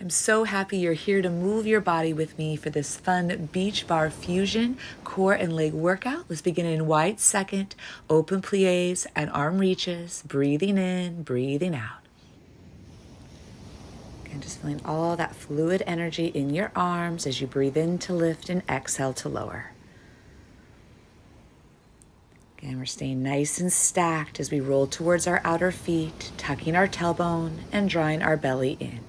I'm so happy you're here to move your body with me for this fun beach bar fusion core and leg workout. Let's begin in wide second, open plies and arm reaches, breathing in, breathing out. And just feeling all that fluid energy in your arms as you breathe in to lift and exhale to lower. Again, we're staying nice and stacked as we roll towards our outer feet, tucking our tailbone and drawing our belly in.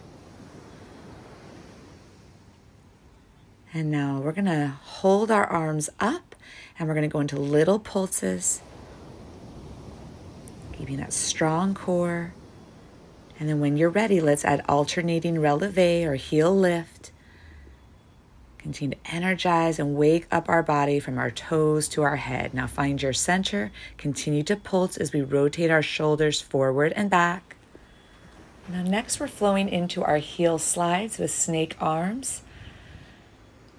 And now we're going to hold our arms up and we're going to go into little pulses, keeping that strong core. And then when you're ready, let's add alternating releve or heel lift. Continue to energize and wake up our body from our toes to our head. Now find your center. Continue to pulse as we rotate our shoulders forward and back. Now next we're flowing into our heel slides with snake arms.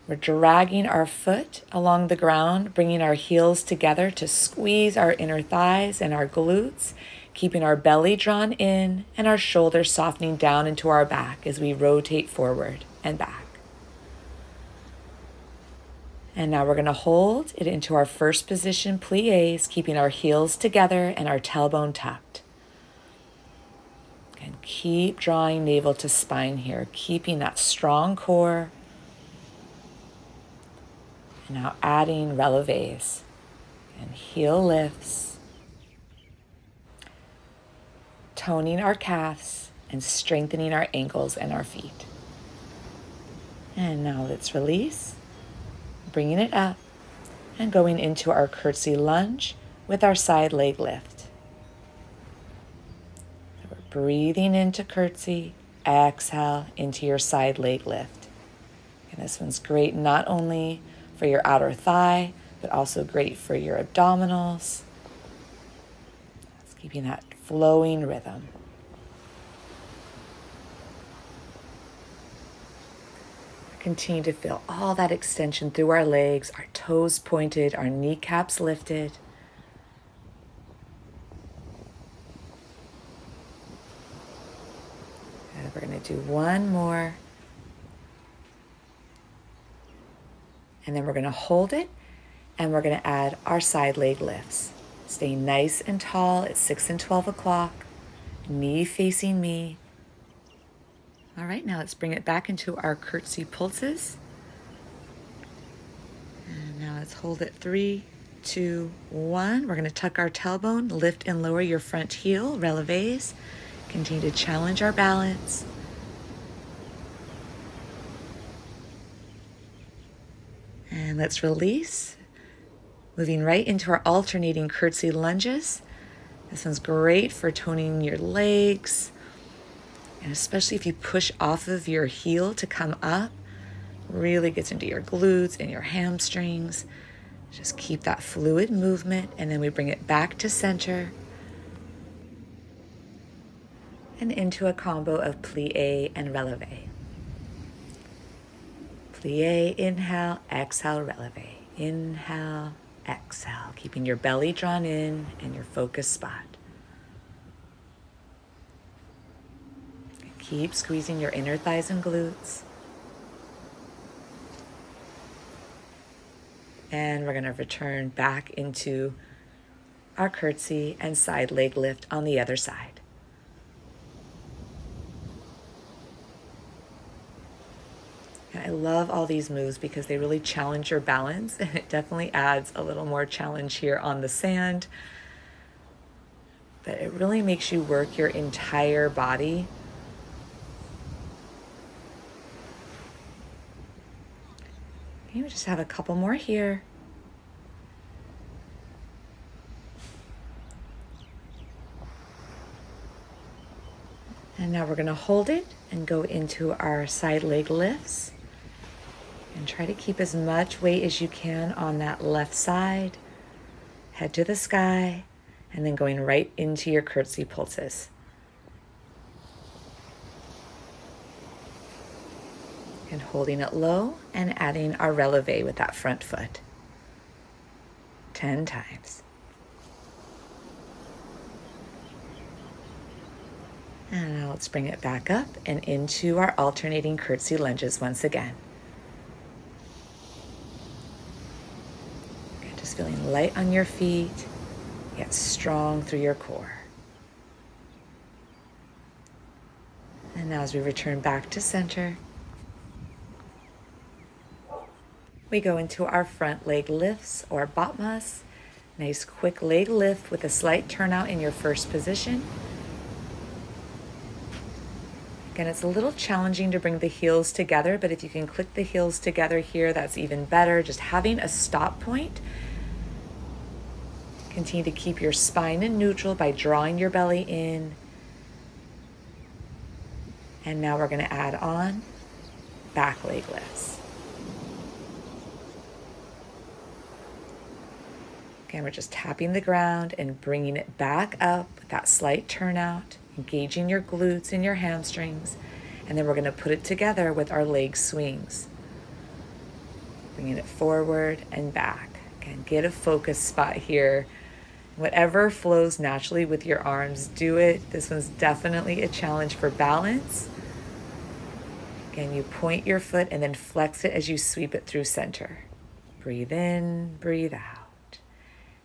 We're dragging our foot along the ground, bringing our heels together to squeeze our inner thighs and our glutes, keeping our belly drawn in and our shoulders softening down into our back as we rotate forward and back. And now we're going to hold it into our first position, plies, keeping our heels together and our tailbone tucked. And keep drawing navel to spine here, keeping that strong core. And now adding releves and heel lifts, toning our calves and strengthening our ankles and our feet. And now let's release, bringing it up and going into our curtsy lunge with our side leg lift. So we're breathing into curtsy, exhale into your side leg lift. And this one's great not only for your outer thigh, but also great for your abdominals. It's keeping that flowing rhythm. Continue to feel all that extension through our legs, our toes pointed, our kneecaps lifted. And we're going to do one more. And then we're going to hold it and we're going to add our side leg lifts. Staying nice and tall at 6 and 12 o'clock, knee facing me. All right, now let's bring it back into our curtsy pulses. And now let's hold it 3, 2, 1. We're going to tuck our tailbone, lift and lower your front heel, releves. Continue to challenge our balance. And let's release, moving right into our alternating curtsy lunges. This one's great for toning your legs, and especially if you push off of your heel to come up, really gets into your glutes and your hamstrings. Just keep that fluid movement, and then we bring it back to center and into a combo of plie and releve. Plie, inhale, exhale, releve. Inhale, exhale, keeping your belly drawn in and your focus spot. Keep squeezing your inner thighs and glutes. And we're going to return back into our curtsy and side leg lift on the other side. I love all these moves because they really challenge your balance, and it definitely adds a little more challenge here on the sand. But it really makes you work your entire body. Okay, we just have a couple more here. And now we're going to hold it and go into our side leg lifts. And try to keep as much weight as you can on that left side. Head to the sky, and then going right into your curtsy pulses. And holding it low and adding our releve with that front foot. 10 times. And now let's bring it back up and into our alternating curtsy lunges once again. Okay, just feeling light on your feet, yet strong through your core. And now as we return back to center, we go into our front leg lifts or batmas. Nice quick leg lift with a slight turnout in your first position. Again, it's a little challenging to bring the heels together, but if you can click the heels together here, that's even better. Just having a stop point. Continue to keep your spine in neutral by drawing your belly in. And now we're going to add on back leg lifts. Again, we're just tapping the ground and bringing it back up with that slight turnout, engaging your glutes and your hamstrings. And then we're going to put it together with our leg swings. Bringing it forward and back. Again, get a focus spot here. Whatever flows naturally with your arms, do it. This one's definitely a challenge for balance. Again, you point your foot and then flex it as you sweep it through center. Breathe in, breathe out.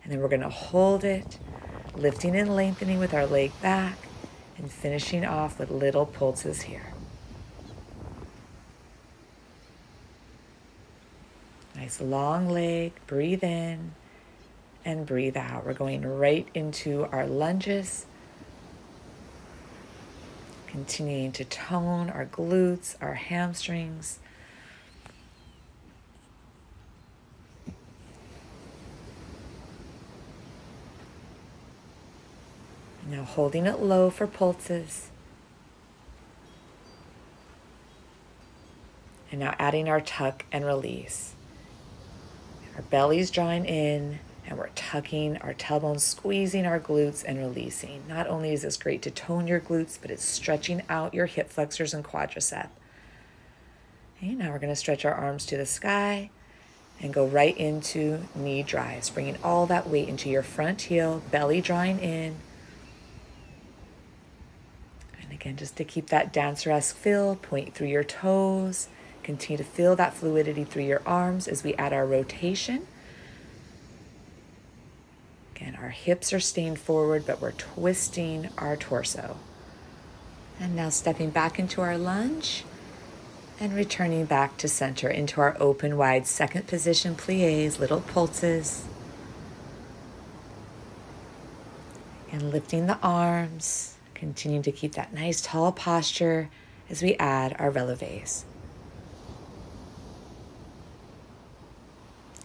And then we're going to hold it, lifting and lengthening with our leg back and finishing off with little pulses here. Nice long leg, breathe in and breathe out. We're going right into our lunges. Continuing to tone our glutes, our hamstrings. Now holding it low for pulses. And now adding our tuck and release. Our belly's drawing in and we're tucking our tailbones, squeezing our glutes and releasing. Not only is this great to tone your glutes, but it's stretching out your hip flexors and quadricep. Okay, now we're going to stretch our arms to the sky and go right into knee drives, bringing all that weight into your front heel, belly drawing in. Again, just to keep that dancer-esque feel, point through your toes. Continue to feel that fluidity through your arms as we add our rotation. Again, our hips are staying forward, but we're twisting our torso. And now stepping back into our lunge and returning back to center into our open wide second position plies, little pulses. And lifting the arms. Continue to keep that nice tall posture as we add our releves.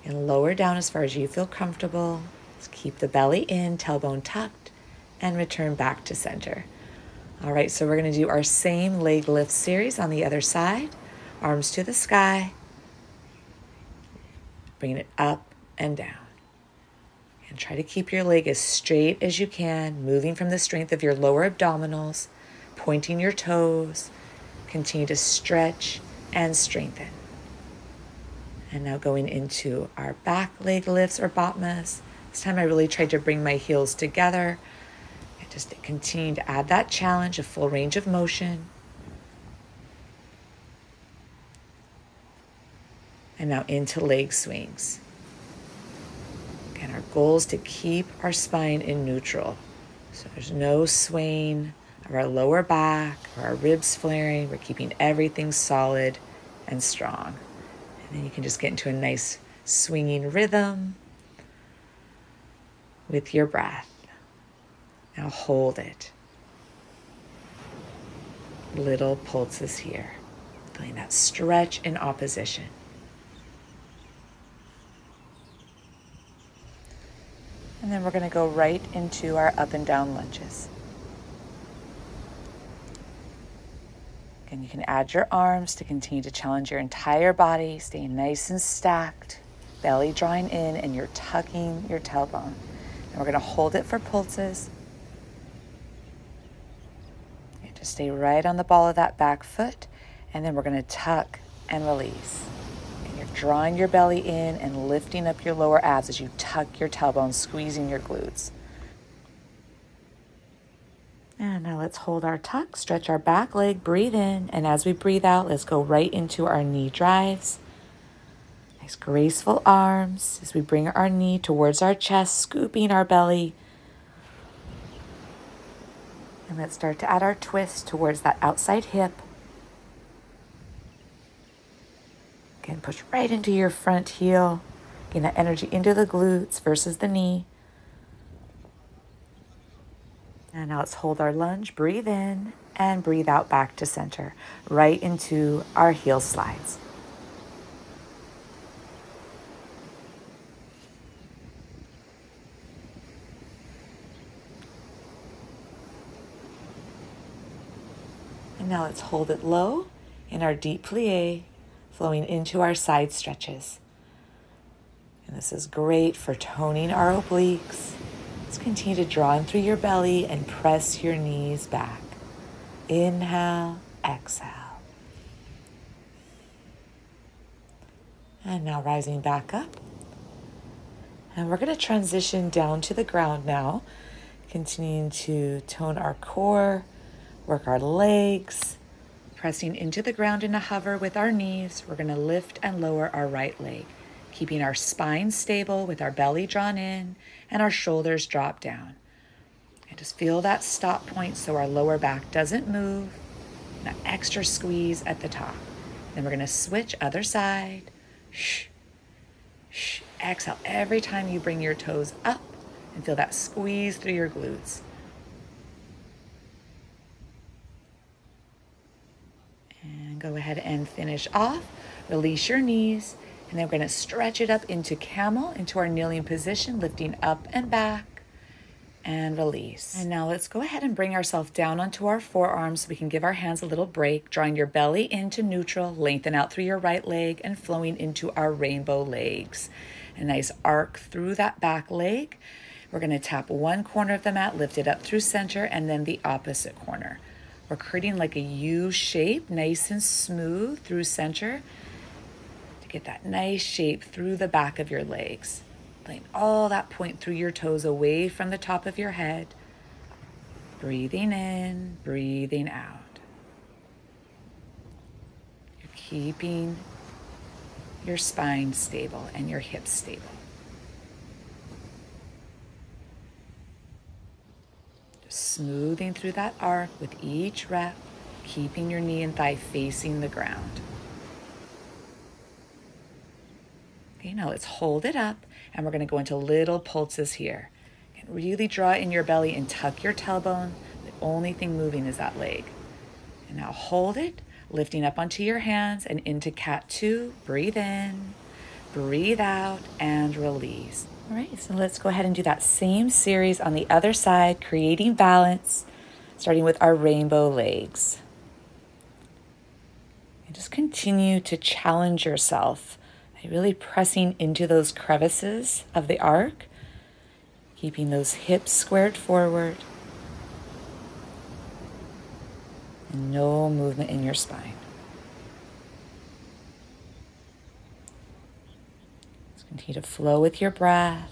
And lower down as far as you feel comfortable. Just keep the belly in, tailbone tucked, and return back to center. All right, so we're going to do our same leg lift series on the other side. Arms to the sky. Bringing it up and down. And try to keep your leg as straight as you can, moving from the strength of your lower abdominals, pointing your toes. Continue to stretch and strengthen. And now going into our back leg lifts or batmas. This time I really tried to bring my heels together. I just continue to add that challenge, a full range of motion. And now into leg swings. And our goal is to keep our spine in neutral. So there's no swaying of our lower back or our ribs flaring. We're keeping everything solid and strong. And then you can just get into a nice swinging rhythm with your breath. Now hold it. Little pulses here. Feeling that stretch in opposition. And then we're going to go right into our up and down lunges. Again, you can add your arms to continue to challenge your entire body, staying nice and stacked, belly drawing in, and you're tucking your tailbone. And we're going to hold it for pulses. Okay, just stay right on the ball of that back foot, and then we're going to tuck and release. Drawing your belly in and lifting up your lower abs as you tuck your tailbone, squeezing your glutes. And now let's hold our tuck, stretch our back leg, breathe in, and as we breathe out, let's go right into our knee drives. Nice graceful arms as we bring our knee towards our chest, scooping our belly. And let's start to add our twist towards that outside hip. Again, push right into your front heel. Getting that energy into the glutes versus the knee. And now let's hold our lunge, breathe in, and breathe out back to center, right into our heel slides. And now let's hold it low in our deep plie, flowing into our side stretches. And this is great for toning our obliques. Let's continue to draw in through your belly and press your knees back. Inhale, exhale. And now rising back up. And we're going to transition down to the ground now, continuing to tone our core, work our legs, pressing into the ground in a hover with our knees. We're going to lift and lower our right leg, keeping our spine stable with our belly drawn in and our shoulders drop down. And just feel that stop point so our lower back doesn't move. That extra squeeze at the top. Then we're going to switch other side. Shh. Shh. Exhale every time you bring your toes up and feel that squeeze through your glutes. And go ahead and finish off. Release your knees. And then we're going to stretch it up into camel, into our kneeling position, lifting up and back, and release. And now let's go ahead and bring ourselves down onto our forearms so we can give our hands a little break, drawing your belly into neutral, lengthen out through your right leg, and flowing into our rainbow legs. A nice arc through that back leg. We're going to tap one corner of the mat, lift it up through center, and then the opposite corner. We're creating like a U shape, nice and smooth through center. Get that nice shape through the back of your legs. Letting all that point through your toes away from the top of your head. Breathing in, breathing out. You're keeping your spine stable and your hips stable. Just smoothing through that arc with each rep, keeping your knee and thigh facing the ground. Okay, now let's hold it up, and we're going to go into little pulses here. And really draw in your belly and tuck your tailbone. The only thing moving is that leg. And now hold it, lifting up onto your hands and into cat 2. Breathe in, breathe out, and release. All right, so let's go ahead and do that same series on the other side, creating balance, starting with our rainbow legs. And just continue to challenge yourself. Really pressing into those crevices of the arc, keeping those hips squared forward, and no movement in your spine. Just continue to flow with your breath.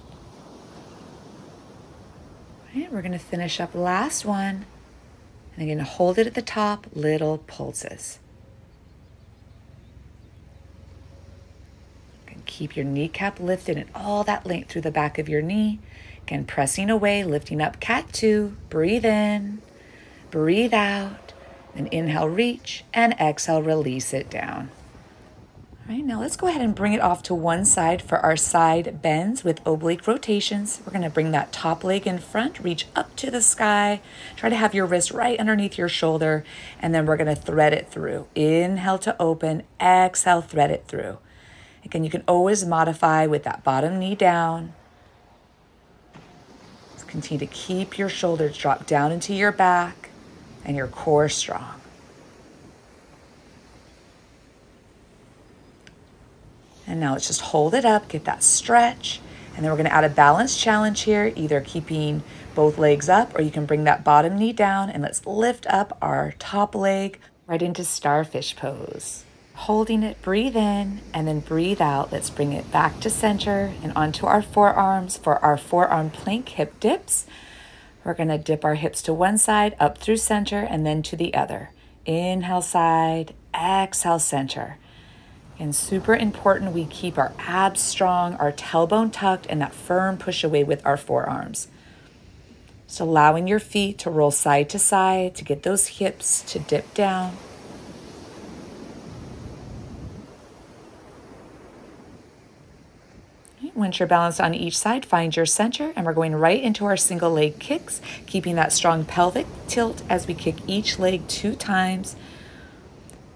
All right, we're going to finish up last one, and again, hold it at the top, little pulses. Keep your kneecap lifted and all that length through the back of your knee. Again, pressing away, lifting up cat 2. Breathe in, breathe out, then inhale, reach, and exhale, release it down. All right, now let's go ahead and bring it off to one side for our side bends with oblique rotations. We're going to bring that top leg in front, reach up to the sky. Try to have your wrist right underneath your shoulder, and then we're going to thread it through. Inhale to open, exhale, thread it through. Again, you can always modify with that bottom knee down. Just continue to keep your shoulders drop down into your back and your core strong. And now let's just hold it up, get that stretch. And then we're going to add a balance challenge here, either keeping both legs up or you can bring that bottom knee down. And let's lift up our top leg right into starfish pose. Holding it, breathe in, and then breathe out. Let's bring it back to center and onto our forearms for our forearm plank hip dips. We're going to dip our hips to one side, up through center, and then to the other. Inhale side, exhale center. And super important, we keep our abs strong, our tailbone tucked, and that firm push away with our forearms. So allowing your feet to roll side to side to get those hips to dip down. Once you're balanced on each side, find your center, and we're going right into our single leg kicks, keeping that strong pelvic tilt as we kick each leg 2 times.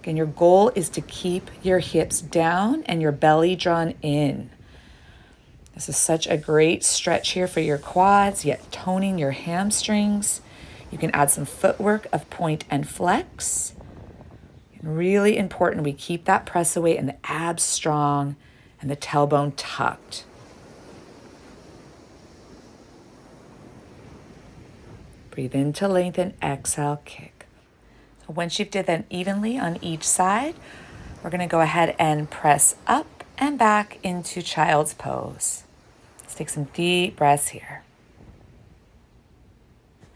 Again, your goal is to keep your hips down and your belly drawn in. This is such a great stretch here for your quads, yet toning your hamstrings. You can add some footwork of point and flex. And really important, we keep that press away and the abs strong and the tailbone tucked. Breathe in to lengthen, exhale, kick. So once you've did that evenly on each side, we're going to go ahead and press up and back into child's pose. Let's take some deep breaths here.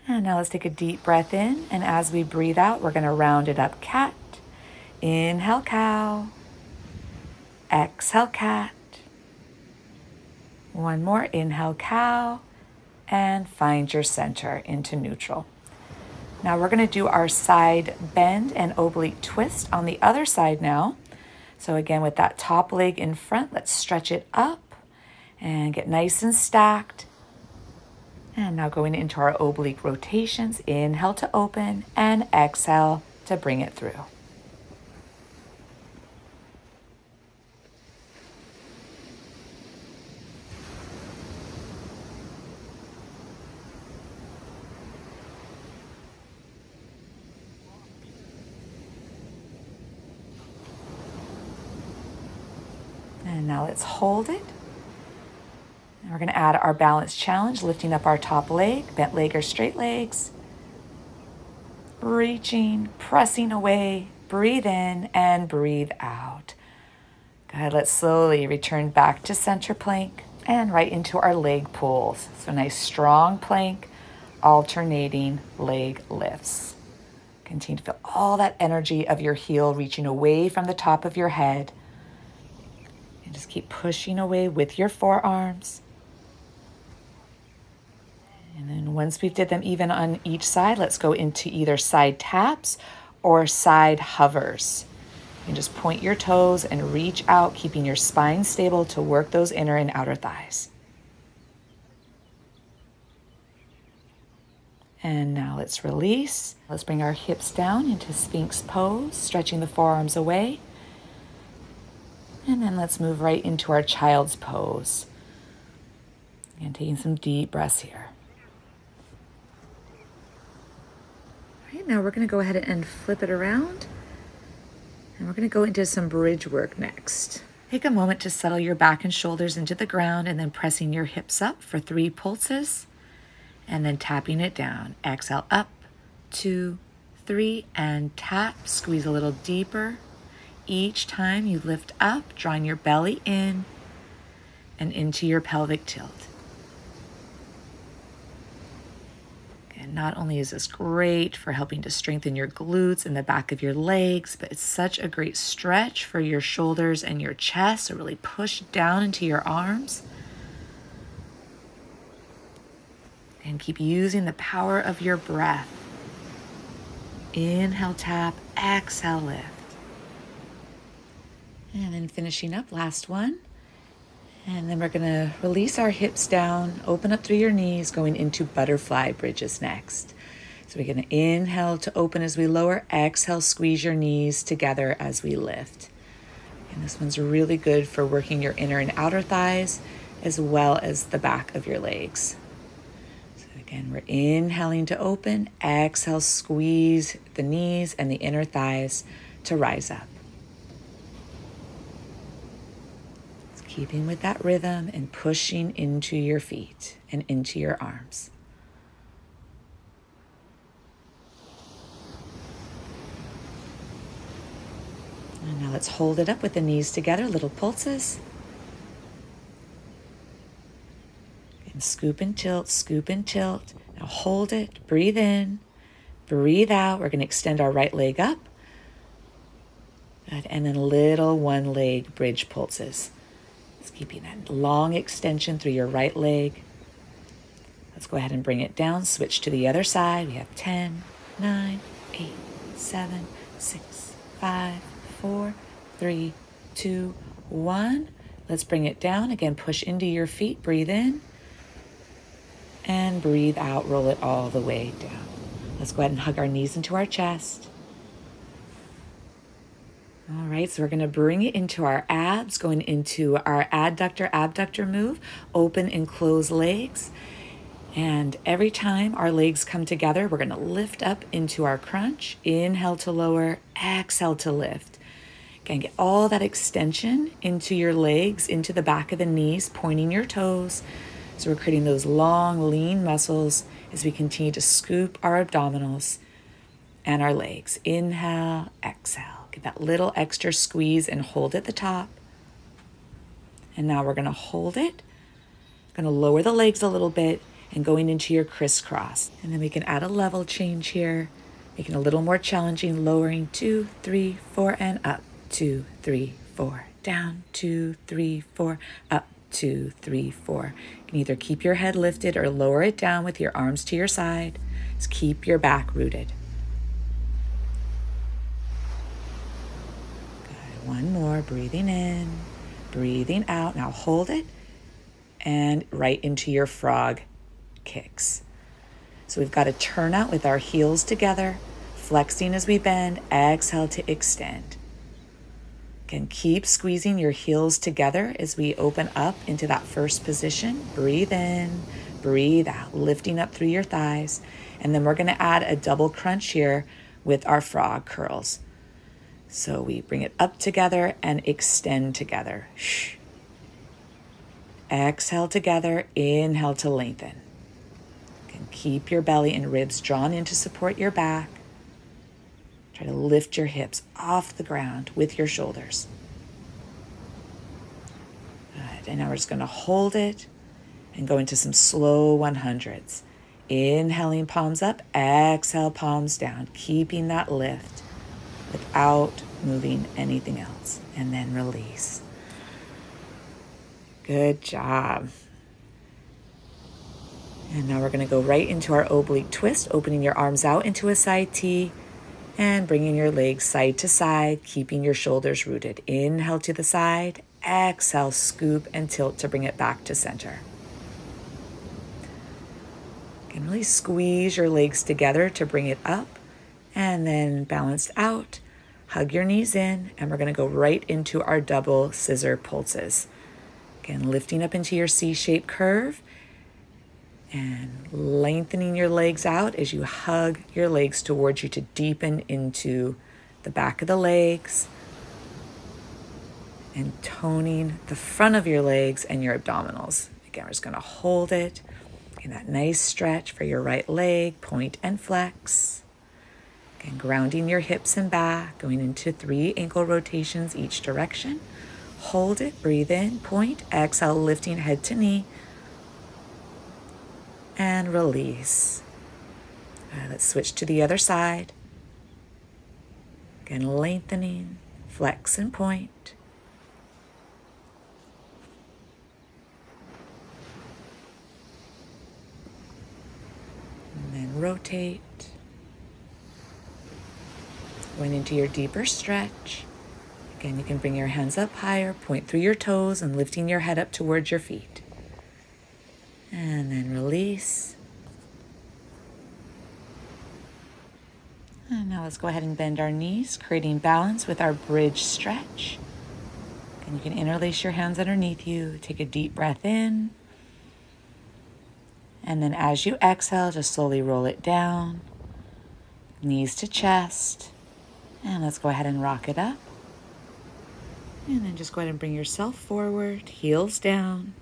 And now let's take a deep breath in, and as we breathe out, we're going to round it up, cat. Inhale, cow. Exhale, cat. One more, inhale, cow. And find your center into neutral. Now we're going to do our side bend and oblique twist on the other side now. So again, with that top leg in front, let's stretch it up and get nice and stacked. And now going into our oblique rotations, inhale to open and exhale to bring it through. And now let's hold it. And we're going to add our balance challenge, lifting up our top leg, bent leg or straight legs. Reaching, pressing away, breathe in and breathe out. Good, let's slowly return back to center plank and right into our leg pulls. So nice strong plank, alternating leg lifts. Continue to feel all that energy of your heel reaching away from the top of your head. And just keep pushing away with your forearms. And then once we've did them even on each side, let's go into either side taps or side hovers. You can just point your toes and reach out, keeping your spine stable to work those inner and outer thighs. And now let's release. Let's bring our hips down into Sphinx Pose, stretching the forearms away. And then let's move right into our child's pose. And taking some deep breaths here. All right, now we're going to go ahead and flip it around. And we're going to go into some bridge work next. Take a moment to settle your back and shoulders into the ground and then pressing your hips up for 3 pulses. And then tapping it down. Exhale, up, 2, 3, and tap. Squeeze a little deeper. Each time you lift up, drawing your belly in and into your pelvic tilt. And not only is this great for helping to strengthen your glutes and the back of your legs, but it's such a great stretch for your shoulders and your chest. So really push down into your arms. And keep using the power of your breath. Inhale, tap, exhale, lift. And then finishing up, last one. And then we're going to release our hips down, open up through your knees, going into butterfly bridges next. So we're going to inhale to open as we lower, exhale, squeeze your knees together as we lift. And this one's really good for working your inner and outer thighs, as well as the back of your legs. So again, we're inhaling to open, exhale, squeeze the knees and the inner thighs to rise up. Keeping with that rhythm and pushing into your feet and into your arms. And now let's hold it up with the knees together, little pulses. And scoop and tilt, Now hold it, breathe in, breathe out. We're going to extend our right leg up. Good. And then little one leg bridge pulses. Just keeping that long extension through your right leg. Let's go ahead and bring it down. Switch to the other side. We have 10, 9, 8, 7, 6, 5, 4, 3, 2, 1. Let's bring it down. Again, push into your feet. Breathe in. And breathe out. Roll it all the way down. Let's go ahead and hug our knees into our chest. All right, so we're going to bring it into our abs, going into our adductor, abductor move, open and close legs. And every time our legs come together, we're going to lift up into our crunch. Inhale to lower, exhale to lift. Again, get all that extension into your legs, into the back of the knees, pointing your toes. So we're creating those long, lean muscles as we continue to scoop our abdominals and our legs. Inhale, exhale. Get that little extra squeeze and hold at the top. And now we're going to hold it. Going to lower the legs a little bit and going into your crisscross. And then we can add a level change here, making it a little more challenging, lowering 2, 3, 4, and up. 2, 3, 4, down, 2, 3, 4, up, 2, 3, 4. You can either keep your head lifted or lower it down with your arms to your side. Just keep your back rooted. Good. One more, breathing in, breathing out. Now hold it and right into your frog kicks. So we've got to turn out with our heels together, flexing as we bend, exhale to extend. Again, keep squeezing your heels together as we open up into that first position. Breathe in, breathe out, lifting up through your thighs. And then we're going to add a double crunch here with our frog curls. So we bring it up together and extend together. Shh. Exhale together, inhale to lengthen. Again, keep your belly and ribs drawn in to support your back. Try to lift your hips off the ground with your shoulders. Good. And now we're just going to hold it and go into some slow 100s. Inhaling palms up, exhale palms down, keeping that lift without moving anything else. And then release. Good job. And now we're going to go right into our oblique twist, opening your arms out into a side T. And bringing your legs side to side, keeping your shoulders rooted. Inhale to the side, exhale, scoop and tilt to bring it back to center. You can really squeeze your legs together to bring it up and then balanced out. Hug your knees in, and we're going to go right into our double scissor pulses. Again, lifting up into your C-shaped curve and lengthening your legs out as you hug your legs towards you to deepen into the back of the legs and toning the front of your legs and your abdominals. Again, we're just going to hold it in that nice stretch for your right leg, point and flex. Again, grounding your hips and back, going into 3 ankle rotations each direction. Hold it, breathe in, point, exhale, lifting head to knee. And release. Let's switch to the other side. Again, lengthening, flex and point. And then rotate. Going into your deeper stretch. Again, you can bring your hands up higher, point through your toes, and lifting your head up towards your feet. And then release. And now let's go ahead and bend our knees, creating balance with our bridge stretch. And you can interlace your hands underneath you. Take a deep breath in. And then as you exhale, just slowly roll it down. Knees to chest. And let's go ahead and rock it up. And then just go ahead and bring yourself forward, heels down.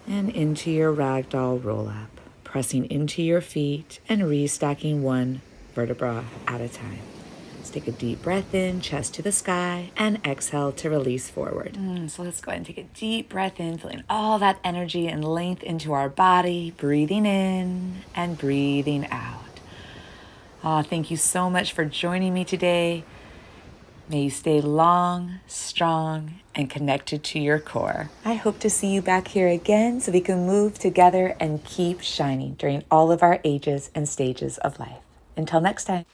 And into your Ragdoll Roll Up, pressing into your feet and restacking one vertebra at a time. Let's take a deep breath in, chest to the sky, and exhale to release forward. So let's go ahead and take a deep breath in, feeling all that energy and length into our body, breathing in and breathing out. Thank you so much for joining me today. May you stay long, strong, and connected to your core. I hope to see you back here again so we can move together and keep shining during all of our ages and stages of life. Until next time.